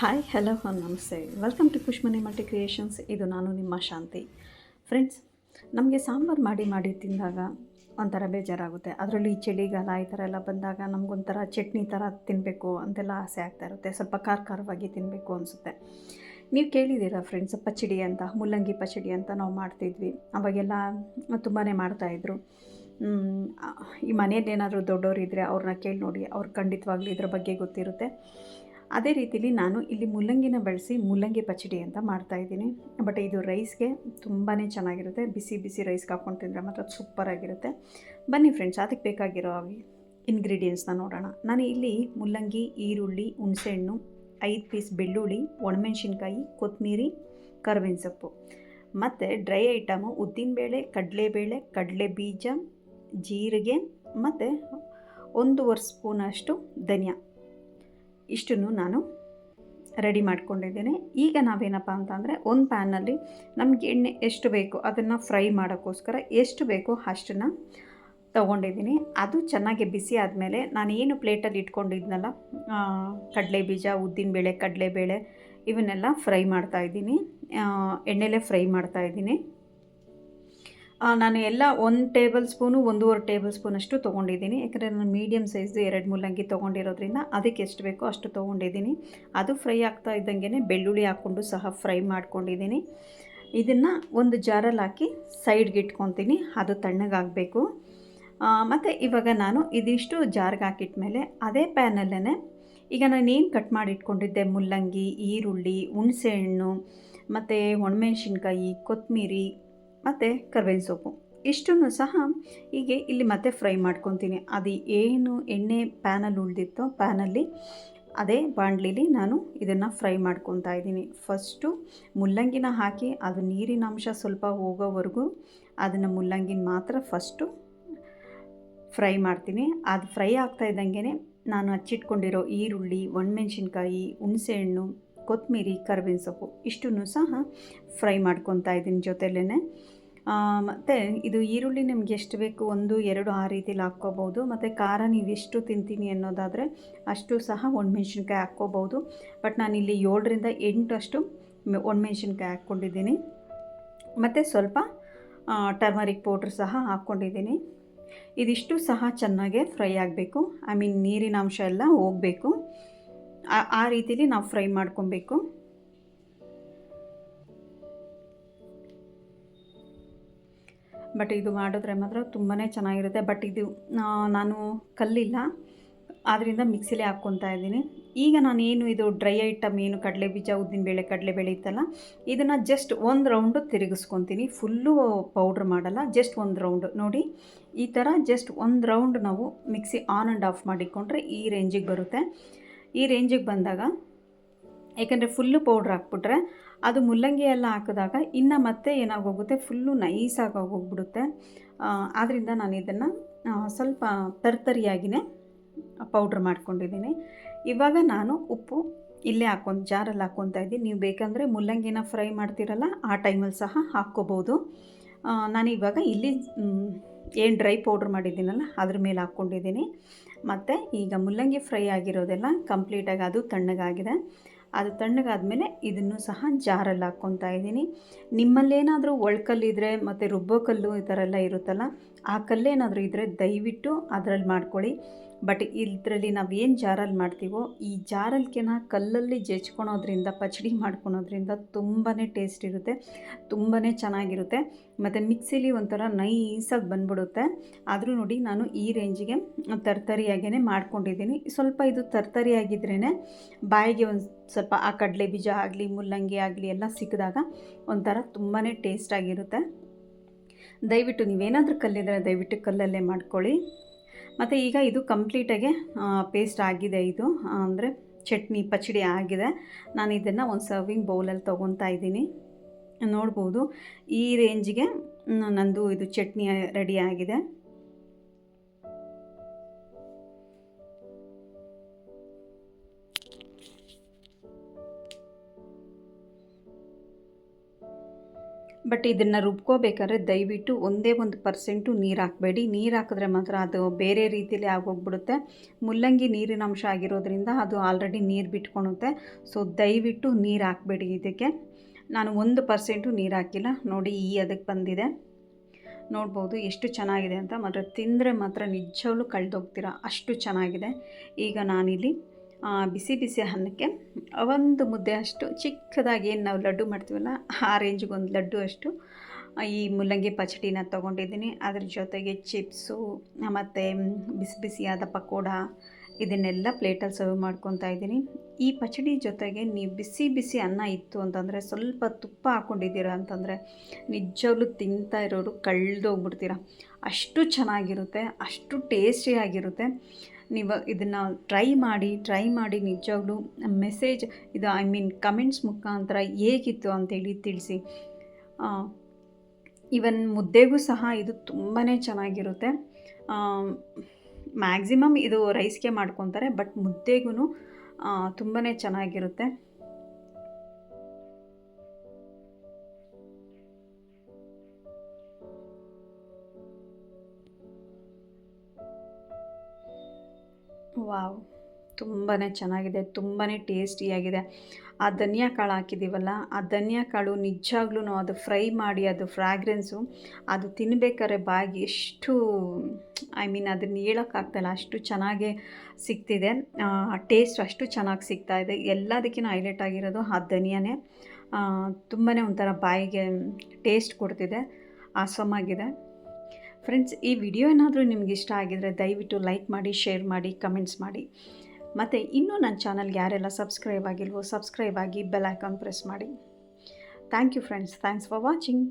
Hi hello ನಮಸ್ತೆ welcome to Khushmani multi creations. ಇದು ನಾನು ನಿಮ್ಮ ಶಾಂತಿ. ಫ್ರೆಂಡ್ಸ್, ನಮಗೆ ಸಾಂಬಾರು ಮಾಡಿ ತಿಂದಾಗ ಒಂಥರ ಬೇಜಾರಾಗುತ್ತೆ. ಅದರಲ್ಲಿ ಚಳಿಗಾಲ ಈ ಥರ ಎಲ್ಲ ಬಂದಾಗ ನಮಗೊಂಥರ ಚಟ್ನಿ ಥರ ತಿನ್ನಬೇಕು ಅಂತೆಲ್ಲ ಆಸೆ ಆಗ್ತಾ ಇರುತ್ತೆ. ಸ್ವಲ್ಪ ಖಾರವಾಗಿ ತಿನ್ನಬೇಕು ಅನಿಸುತ್ತೆ. ನೀವು ಕೇಳಿದ್ದೀರಾ ಫ್ರೆಂಡ್ಸ್, ಪಚ್ಚಡಿ ಅಂತ, ಮುಲ್ಲಂಗಿ ಪಚ್ಚಡಿ ಅಂತ ನಾವು ಮಾಡ್ತಿದ್ವಿ. ಅವಾಗೆಲ್ಲ ತುಂಬಾ ಮಾಡ್ತಾಯಿದ್ರು. ಈ ಮನೆಯಲ್ಲಿ ಏನಾದರೂ ದೊಡ್ಡವರಿದ್ದರೆ ಅವ್ರನ್ನ ಕೇಳಿ ನೋಡಿ, ಅವ್ರು ಖಂಡಿತವಾಗ್ಲೂ ಇದ್ರ ಬಗ್ಗೆ ಗೊತ್ತಿರುತ್ತೆ. ಅದೇ ರೀತಿಲಿ ನಾನು ಇಲ್ಲಿ ಮುಲ್ಲಂಗಿನ ಬಳಸಿ ಮುಲ್ಲಂಗಿ ಪಚ್ಚಡಿ ಅಂತ ಮಾಡ್ತಾಯಿದ್ದೀನಿ. ಬಟ್ ಇದು ರೈಸ್ಗೆ ತುಂಬಾ ಚೆನ್ನಾಗಿರುತ್ತೆ. ಬಿಸಿ ಬಿಸಿ ರೈಸ್ಗೆ ಹಾಕ್ಕೊಂಡು ತಿಂದರೆ ಮಾತ್ರ ಸೂಪರಾಗಿರುತ್ತೆ. ಬನ್ನಿ ಫ್ರೆಂಡ್ಸ್, ಅದಕ್ಕೆ ಬೇಕಾಗಿರೋ ಇಂಗ್ರೀಡಿಯೆಂಟ್ಸ್ನ ನೋಡೋಣ. ನಾನು ಇಲ್ಲಿ ಮುಲ್ಲಂಗಿ, ಈರುಳ್ಳಿ, ಹುಣಸೆಹಣ್ಣು, 5 ಪೀಸ್ ಬೆಳ್ಳುಳ್ಳಿ, ಒಣಮೆಣ್ಸಿನ್ಕಾಯಿ, ಕೊತ್ತಂಬರಿ, ಕರಿಬೇವಿನ ಸೊಪ್ಪು ಮತ್ತು ಡ್ರೈ ಐಟಮು ಉದ್ದಿನಬೇಳೆ, ಕಡಲೆಬೇಳೆ, ಕಡಲೆ ಬೀಜ, ಜೀರಿಗೆ ಮತ್ತು 1.5 ಸ್ಪೂನಷ್ಟು ಧನಿಯಾ, ಇಷ್ಟನ್ನು ನಾನು ರೆಡಿ ಮಾಡ್ಕೊಂಡಿದ್ದೇನೆ. ಈಗ ನಾವೇನಪ್ಪ ಅಂತಂದರೆ, ಒಂದು ಪ್ಯಾನಲ್ಲಿ ನಮಗೆ ಎಣ್ಣೆ ಎಷ್ಟು ಬೇಕು ಅದನ್ನು ಫ್ರೈ ಮಾಡೋಕ್ಕೋಸ್ಕರ ಎಷ್ಟು ಬೇಕೋ ಅಷ್ಟನ್ನು ತೊಗೊಂಡಿದ್ದೀನಿ. ಅದು ಚೆನ್ನಾಗಿ ಬಿಸಿ ಆದಮೇಲೆ ನಾನು ಏನು ಪ್ಲೇಟಲ್ಲಿ ಇಟ್ಕೊಂಡಿದ್ನಲ್ಲ, ಕಡಲೆ ಬೀಜ, ಉದ್ದಿನಬೇಳೆ, ಕಡಲೆಬೇಳೆ ಇವನ್ನೆಲ್ಲ ಫ್ರೈ ಮಾಡ್ತಾಯಿದ್ದೀನಿ. ಎಣ್ಣೆಲೇ ಫ್ರೈ ಮಾಡ್ತಾಯಿದ್ದೀನಿ. ನಾನು ಎಲ್ಲ 1 ಟೇಬಲ್ ಸ್ಪೂನು 1.5 ಟೇಬಲ್ ಸ್ಪೂನಷ್ಟು ತೊಗೊಂಡಿದ್ದೀನಿ. ಯಾಕಂದರೆ ನಾನು ಮೀಡಿಯಮ್ ಸೈಜ್ದು 2 ಮುಲ್ಲಂಗಿ ತೊಗೊಂಡಿರೋದ್ರಿಂದ ಅದಕ್ಕೆ ಎಷ್ಟು ಬೇಕೋ ಅಷ್ಟು ತೊಗೊಂಡಿದ್ದೀನಿ. ಅದು ಫ್ರೈ ಆಗ್ತಾ ಇದ್ದಂಗೆ ಬೆಳ್ಳುಳ್ಳಿ ಹಾಕ್ಕೊಂಡು ಸಹ ಫ್ರೈ ಮಾಡ್ಕೊಂಡಿದ್ದೀನಿ. ಇದನ್ನು ಒಂದು ಜಾರಲ್ಲಿ ಹಾಕಿ ಸೈಡ್ಗೆ ಇಟ್ಕೊತೀನಿ. ಅದು ತಣ್ಣಗಾಗಬೇಕು. ಮತ್ತು ಇವಾಗ ನಾನು ಇದಿಷ್ಟು ಜಾರ್ಗೆ ಹಾಕಿಟ್ಮೇಲೆ ಅದೇ ಪ್ಯಾನಲ್ಲೇ ಈಗ ನಾನೇನು ಕಟ್ ಮಾಡಿ ಇಟ್ಕೊಂಡಿದ್ದೆ, ಮುಲ್ಲಂಗಿ, ಈರುಳ್ಳಿ, ಹುಣಸೆಹಣ್ಣು ಮತ್ತು ಒಣಮೆಣ್ಸಿನ್ಕಾಯಿ, ಕೊತ್ತಂಬರಿ ಮತ್ತು ಕರಿಬೇವಿನ ಸೊಪ್ಪು ಇಷ್ಟನ್ನು ಸಹ ಹೀಗೆ ಇಲ್ಲಿ ಮತ್ತೆ ಫ್ರೈ ಮಾಡ್ಕೊತೀನಿ. ಅದು ಏನು ಎಣ್ಣೆ ಪ್ಯಾನಲ್ಲಿ ಉಳಿದಿತ್ತೋ ಪ್ಯಾನಲ್ಲಿ ಅದೇ ಬಾಣಲಿಲಿ ನಾನು ಇದನ್ನು ಫ್ರೈ ಮಾಡ್ಕೊತಾ ಇದ್ದೀನಿ. ಫಸ್ಟು ಮುಲ್ಲಂಗಿನ ಹಾಕಿ ಅದು ನೀರಿನ ಅಂಶ ಸ್ವಲ್ಪ ಹೋಗೋವರೆಗೂ ಅದನ್ನು ಮುಲ್ಲಂಗಿನ ಮಾತ್ರ ಫಸ್ಟು ಫ್ರೈ ಮಾಡ್ತೀನಿ. ಅದು ಫ್ರೈ ಆಗ್ತಾ ಇದ್ದಂಗೆ ನಾನು ಹಚ್ಚಿಟ್ಕೊಂಡಿರೋ ಈರುಳ್ಳಿ, ಒಣಮೆಣ್ಸಿನ್ಕಾಯಿ, ಹುಣಸೆಹಣ್ಣು, ಕೊತ್ತಂಬರಿ, ಕರಿಬೇವಿನ ಸೊಪ್ಪು ಇಷ್ಟನ್ನು ಸಹ ಫ್ರೈ ಮಾಡ್ಕೊತಾ ಇದ್ದೀನಿ ಜೊತೆಲೇ. ಮತ್ತು ಇದು ಈರುಳ್ಳಿ ನಿಮ್ಗೆ ಎಷ್ಟು ಬೇಕು, 1, 2 ಆ ರೀತಿಲಿ ಹಾಕ್ಕೋಬೋದು. ಮತ್ತು ಖಾರ ನೀವು ಎಷ್ಟು ತಿಂತೀನಿ ಅನ್ನೋದಾದರೆ ಅಷ್ಟು ಸಹ ಒಣಮೆಣ್ಸಿನ್ಕಾಯಿ ಹಾಕ್ಕೋಬೋದು. ಬಟ್ ನಾನಿಲ್ಲಿ 7ರಿಂದ 8 ಅಷ್ಟು ಒಣಮೆಣ್ಸಿನ್ಕಾಯಿ ಹಾಕ್ಕೊಂಡಿದ್ದೀನಿ. ಮತ್ತು ಸ್ವಲ್ಪ ಟರ್ಮರಿಕ್ ಪೌಡ್ರ್ ಸಹ ಹಾಕ್ಕೊಂಡಿದ್ದೀನಿ. ಇದಿಷ್ಟು ಸಹ ಚೆನ್ನಾಗೆ ಫ್ರೈ ಆಗಬೇಕು. ನೀರಿನ ಅಂಶ ಎಲ್ಲ ಹೋಗಬೇಕು. ಆ ರೀತಿಲಿ ನಾವು ಫ್ರೈ ಮಾಡ್ಕೊಬೇಕು. ಬಟ್ ಇದು ಮಾಡಿದ್ರೆ ಮಾತ್ರ ತುಂಬಾ ಚೆನ್ನಾಗಿರುತ್ತೆ. ಬಟ್ ಇದು ನಾನು ಕಲ್ಲಿಲ್ಲ, ಆದ್ದರಿಂದ ಮಿಕ್ಸಿಲೇ ಹಾಕ್ಕೊತಾ ಇದ್ದೀನಿ. ಈಗ ನಾನೇನು ಇದು ಡ್ರೈ ಐಟಮ್ ಏನು ಕಡಲೆ ಬೀಜ, ಉದ್ದಿನಬೇಳೆ, ಕಡಲೆಬೇಳೆ ಇತ್ತಲ್ಲ, ಇದನ್ನು ಜಸ್ಟ್ 1 ರೌಂಡು ತಿರುಗಿಸ್ಕೊತೀನಿ. ಫುಲ್ಲು ಪೌಡ್ರ್ ಮಾಡಲ್ಲ, ಜಸ್ಟ್ 1 ರೌಂಡು. ನೋಡಿ, ಈ ಥರ ಜಸ್ಟ್ 1 ರೌಂಡ್ ನಾವು ಮಿಕ್ಸಿ ಆನ್ ಆ್ಯಂಡ್ ಆಫ್ ಮಾಡಿಕೊಂಡ್ರೆ ಈ ರೇಂಜಿಗೆ ಬರುತ್ತೆ. ಈ ರೇಂಜಿಗೆ ಬಂದಾಗ, ಏಕೆಂದರೆ ಫುಲ್ಲು ಪೌಡ್ರ್ ಹಾಕ್ಬಿಟ್ರೆ ಅದು ಮುಲ್ಲಂಗಿ ಎಲ್ಲ ಹಾಕಿದಾಗ ಇನ್ನು ಮತ್ತೆ ಏನಾಗೋಗುತ್ತೆ, ಫುಲ್ಲು ನೈಸಾಗಿ ಹೋಗ್ಬಿಡುತ್ತೆ. ಆದ್ದರಿಂದ ನಾನು ಇದನ್ನು ಸ್ವಲ್ಪ ತರ್ತರಿಯಾಗಿಯೇ ಪೌಡ್ರ್ ಮಾಡ್ಕೊಂಡಿದ್ದೀನಿ. ಇವಾಗ ನಾನು ಉಪ್ಪು ಇಲ್ಲೇ ಜಾರಲ್ಲಿ ಹಾಕ್ಕೊತಾ ಇದ್ದೀನಿ. ನೀವು ಬೇಕಂದರೆ ಮುಲ್ಲಂಗಿನ ಫ್ರೈ ಮಾಡ್ತೀರಲ್ಲ ಆ ಟೈಮಲ್ಲಿ ಸಹ ಹಾಕ್ಕೋಬೋದು. ನಾನು ಇವಾಗ ಇಲ್ಲಿ ಏನು ಡ್ರೈ ಪೌಡ್ರ್ ಮಾಡಿದ್ದೀನಲ್ಲ ಅದ್ರ ಮೇಲೆ ಹಾಕ್ಕೊಂಡಿದ್ದೀನಿ. ಮತ್ತು ಈಗ ಮುಲ್ಲಂಗಿ ಫ್ರೈ ಆಗಿರೋದೆಲ್ಲ ಕಂಪ್ಲೀಟಾಗಿ ಅದು ತಣ್ಣಗಾಗಿದೆ. ಅದು ತಣ್ಣಗಾದ್ಮೇಲೆ ಇದನ್ನು ಸಹ ಜಾರಲ್ಲಿ ಹಾಕ್ಕೊತಾ ಇದ್ದೀನಿ. ನಿಮ್ಮಲ್ಲೇನಾದರೂ ಒಳ್ಕಲ್ಲಿದ್ದರೆ ಮತ್ತು ರುಬ್ಬೋ ಕಲ್ಲು ಈ ಥರ ಎಲ್ಲ ಇರುತ್ತಲ್ಲ, ಆ ಕಲ್ಲೇನಾದರೂ ಇದ್ದರೆ ದಯವಿಟ್ಟು ಅದರಲ್ಲಿ ಮಾಡ್ಕೊಳ್ಳಿ. ಬಟ್ ಇದರಲ್ಲಿ ನಾವು ಏನು ಜಾರಲ್ಲಿ ಮಾಡ್ತೀವೋ ಈ ಜಾರಲ್ಕಿನ ಕಲ್ಲಲ್ಲಿ ಜಜ್ಕೊಳೋದ್ರಿಂದ, ಪಚ್ಚಡಿ ಮಾಡ್ಕೊಳೋದ್ರಿಂದ ತುಂಬಾ ಟೇಸ್ಟ್ ಇರುತ್ತೆ, ತುಂಬಾ ಚೆನ್ನಾಗಿರುತ್ತೆ. ಮತ್ತು ಮಿಕ್ಸಿಲಿ ಒಂಥರ ನೈಸಾಗಿ ಬಂದ್ಬಿಡುತ್ತೆ. ಆದರೂ ನೋಡಿ, ನಾನು ಈ ರೇಂಜಿಗೆ ತರ್ತರಿಯಾಗೇ ಮಾಡ್ಕೊಂಡಿದ್ದೀನಿ. ಸ್ವಲ್ಪ ಇದು ತರ್ತರಿಯಾಗಿದ್ರೇ ಬಾಯಿಗೆ ಒಂದು ಸ್ವಲ್ಪ ಆ ಕಡಲೆ ಬೀಜ ಆಗಲಿ, ಮುಲ್ಲಂಗಿ ಆಗಲಿ ಎಲ್ಲ ಸಿಕ್ಕಿದಾಗ ಒಂಥರ ತುಂಬಾ ಟೇಸ್ಟಾಗಿರುತ್ತೆ. ದಯವಿಟ್ಟು ನೀವೇನಾದರೂ ಕಲ್ಲಿದ್ದರೆ ದಯವಿಟ್ಟು ಕಲ್ಲಲ್ಲೇ ಮಾಡ್ಕೊಳ್ಳಿ. ಮತ್ತು ಈಗ ಇದು ಕಂಪ್ಲೀಟಾಗಿ ಪೇಸ್ಟ್ ಆಗಿದೆ. ಇದು ಅಂದರೆ ಚಟ್ನಿ ಪಚ್ಚಡಿ ಆಗಿದೆ. ನಾನು ಇದನ್ನು ಒಂದು ಸರ್ವಿಂಗ್ ಬೌಲಲ್ಲಿ ತೊಗೊತಾ ಇದ್ದೀನಿ. ನೋಡ್ಬೋದು, ಈ ರೇಂಜಿಗೆ ನಂದು ಇದು ಚಟ್ನಿ ರೆಡಿ ಆಗಿದೆ. ಬಟ್ ಇದನ್ನು ರುಬ್ಕೋಬೇಕಾದ್ರೆ ದಯವಿಟ್ಟು ಒಂದೇ 1% ನೀರು ಹಾಕಬೇಡಿ. ನೀರು ಹಾಕಿದ್ರೆ ಮಾತ್ರ ಅದು ಬೇರೆ ರೀತಿಯಲ್ಲಿ ಆಗೋಗ್ಬಿಡುತ್ತೆ. ಮುಲ್ಲಂಗಿ ನೀರಿನ ಅಂಶ ಆಗಿರೋದ್ರಿಂದ ಅದು ಆಲ್ರೆಡಿ ನೀರು ಬಿಟ್ಕೊಳುತ್ತೆ. ಸೊ ದಯವಿಟ್ಟು ನೀರು ಹಾಕಬೇಡಿ ಇದಕ್ಕೆ. ನಾನು 1% ನೀರು ಹಾಕಿಲ್ಲ. ನೋಡಿ ಈ ಅದಕ್ಕೆ ಬಂದಿದೆ, ನೋಡ್ಬೋದು ಎಷ್ಟು ಚೆನ್ನಾಗಿದೆ ಅಂತ. ಮಾತ್ರ ತಿಂದರೆ ಮಾತ್ರ ನಿಜವಾಗ್ಲೂ ಕಳೆದೋಗ್ತೀರಾ, ಅಷ್ಟು ಚೆನ್ನಾಗಿದೆ. ಈಗ ನಾನಿಲ್ಲಿ ಬಿಸಿ ಬಿಸಿ ಅನ್ನಕ್ಕೆ ಒಂದು ಮುದ್ದೆ ಅಷ್ಟು ಚಿಕ್ಕದಾಗಿ ಏನು ನಾವು ಲಡ್ಡು ಮಾಡ್ತೀವಲ್ಲ ಆ ರೇಂಜಿಗೆ ಒಂದು ಲಡ್ಡು ಅಷ್ಟು ಈ ಮುಲ್ಲಂಗಿ ಪಚಡಿನ ತೊಗೊಂಡಿದ್ದೀನಿ. ಅದ್ರ ಜೊತೆಗೆ ಚಿಪ್ಸು ಮತ್ತು ಬಿಸಿ ಬಿಸಿಯಾದ ಪಕೋಡ ಇದನ್ನೆಲ್ಲ ಪ್ಲೇಟಲ್ಲಿ ಸರ್ವ್ ಮಾಡ್ಕೊತಾ ಇದ್ದೀನಿ. ಈ ಪಚಡಿ ಜೊತೆಗೆ ನೀವು ಬಿಸಿ ಬಿಸಿ ಅನ್ನ ಇತ್ತು ಅಂತಂದರೆ ಸ್ವಲ್ಪ ತುಪ್ಪ ಹಾಕ್ಕೊಂಡಿದ್ದೀರಾ ಅಂತಂದರೆ ನಿಜವಾಗ್ಲೂ ತಿಂತಾ ಇರೋರು ಕಳೆದೋಗ್ಬಿಡ್ತೀರ. ಅಷ್ಟು ಚೆನ್ನಾಗಿರುತ್ತೆ, ಅಷ್ಟು ಟೇಸ್ಟಿಯಾಗಿರುತ್ತೆ. ನೀವು ಇದನ್ನು ಟ್ರೈ ಮಾಡಿ ನಿಜವಾಗ್ಲೂ ಮೆಸೇಜ್ ಇದು ಕಮೆಂಟ್ಸ್ ಮುಖಾಂತರ ಹೇಗಿತ್ತು ಅಂತೇಳಿ ತಿಳಿಸಿ. ಈವನ್ ಮುದ್ದೆಗೂ ಸಹ ಇದು ತುಂಬಾ ಚೆನ್ನಾಗಿರುತ್ತೆ. ಮ್ಯಾಕ್ಸಿಮಮ್ ಇದು ರೈಸ್ಗೆ ಮಾಡ್ಕೊತಾರೆ, ಬಟ್ ಮುದ್ದೆಗೂ ತುಂಬಾ ಚೆನ್ನಾಗಿರುತ್ತೆ. ವಾವ್, ತುಂಬಾ ಚೆನ್ನಾಗಿದೆ, ತುಂಬಾ ಟೇಸ್ಟಿಯಾಗಿದೆ. ಆ ಧನಿಯಾ ಕಾಳು ಹಾಕಿದ್ದೀವಲ್ಲ, ಆ ಧನಿಯಾ ಕಾಳು ನಿಜವಾಗ್ಲೂ ಅದು ಫ್ರೈ ಮಾಡಿ ಅದು ಫ್ರಾಗ್ರೆನ್ಸು ಅದು ತಿನ್ನಬೇಕಾದ್ರೆ ಬಾಯಿಗೆ ಎಷ್ಟು ಅದನ್ನು ಹೇಳೋಕ್ಕಾಗ್ತಾಯಿಲ್ಲ, ಅಷ್ಟು ಚೆನ್ನಾಗೇ ಸಿಗ್ತಿದೆ. ಟೇಸ್ಟ್ ಅಷ್ಟು ಚೆನ್ನಾಗಿ ಸಿಗ್ತಾಯಿದೆ. ಎಲ್ಲದಕ್ಕಿಂತ ಹೈಲೈಟ್ ಆಗಿರೋದು ಆ ಧನಿಯಾನೇ. ತುಂಬಾ ಒಂಥರ ಬಾಯಿಗೆ ಟೇಸ್ಟ್ ಕೊಡ್ತಿದೆ, ಆಸಮಾಗಿದೆ. ಫ್ರೆಂಡ್ಸ್, ಈ ವಿಡಿಯೋ ಏನಾದರೂ ನಿಮ್ಗೆ ಇಷ್ಟ ಆಗಿದರೆ ದಯವಿಟ್ಟು ಲೈಕ್ ಮಾಡಿ, ಶೇರ್ ಮಾಡಿ, ಕಮೆಂಟ್ಸ್ ಮಾಡಿ. ಮತ್ತು ಇನ್ನೂ ನನ್ನ ಚಾನಲ್ಗೆ ಯಾರೆಲ್ಲ ಸಬ್ಸ್ಕ್ರೈಬ್ ಆಗಿಲ್ವೋ ಸಬ್ಸ್ಕ್ರೈಬ್ ಆಗಿ ಬೆಲ್ ಐಕಾನ್ ಪ್ರೆಸ್ ಮಾಡಿ. Thank you friends, thanks for watching.